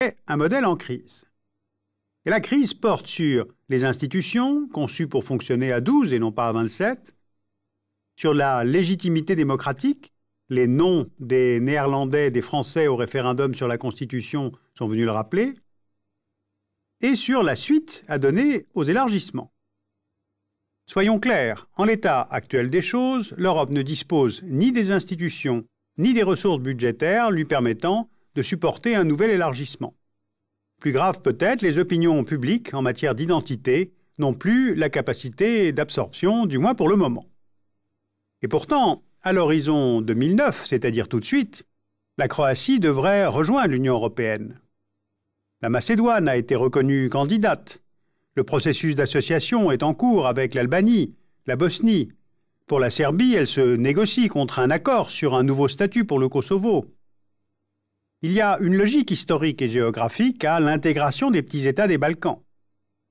est un modèle en crise. Et la crise porte sur les institutions, conçues pour fonctionner à 12 et non pas à 27, sur la légitimité démocratique, les noms des Néerlandais et des Français au référendum sur la Constitution sont venus le rappeler, et sur la suite à donner aux élargissements. Soyons clairs, en l'état actuel des choses, l'Europe ne dispose ni des institutions, ni des ressources budgétaires lui permettant de supporter un nouvel élargissement. Plus grave peut-être, les opinions publiques en matière d'identité n'ont plus la capacité d'absorption, du moins pour le moment. Et pourtant, à l'horizon 2009, c'est-à-dire tout de suite, la Croatie devrait rejoindre l'Union européenne. La Macédoine a été reconnue candidate. Le processus d'association est en cours avec l'Albanie, la Bosnie. Pour la Serbie, elle se négocie contre un accord sur un nouveau statut pour le Kosovo. Il y a une logique historique et géographique à l'intégration des petits États des Balkans,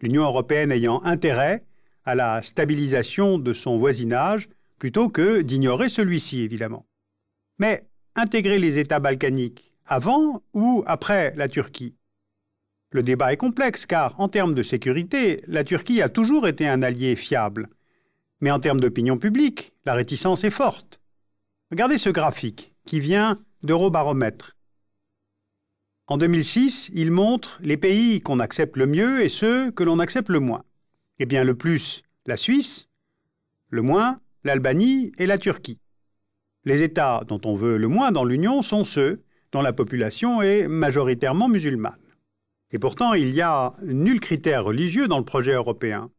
l'Union européenne ayant intérêt à la stabilisation de son voisinage plutôt que d'ignorer celui-ci, évidemment. Mais intégrer les États balkaniques avant ou après la Turquie? Le débat est complexe car, en termes de sécurité, la Turquie a toujours été un allié fiable. Mais en termes d'opinion publique, la réticence est forte. Regardez ce graphique qui vient d'Eurobaromètre. En 2006, il montre les pays qu'on accepte le mieux et ceux que l'on accepte le moins. Eh bien, le plus, la Suisse, le moins, l'Albanie et la Turquie. Les États dont on veut le moins dans l'Union sont ceux dont la population est majoritairement musulmane. Et pourtant, il n'y a nul critère religieux dans le projet européen.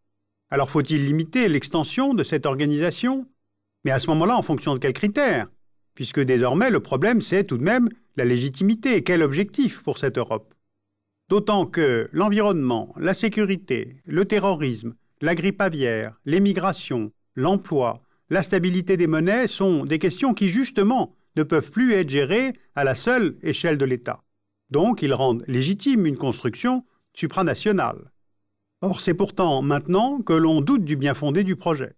Alors faut-il limiter l'extension de cette organisation? Mais à ce moment-là, en fonction de quels critères? Puisque désormais, le problème, c'est tout de même la légitimité. Quel objectif pour cette Europe? D'autant que l'environnement, la sécurité, le terrorisme, la grippe aviaire, l'émigration, l'emploi, la stabilité des monnaies sont des questions qui, justement, ne peuvent plus être gérées à la seule échelle de l'État. Donc, ils rendent légitime une construction supranationale. Or, c'est pourtant maintenant que l'on doute du bien fondé du projet.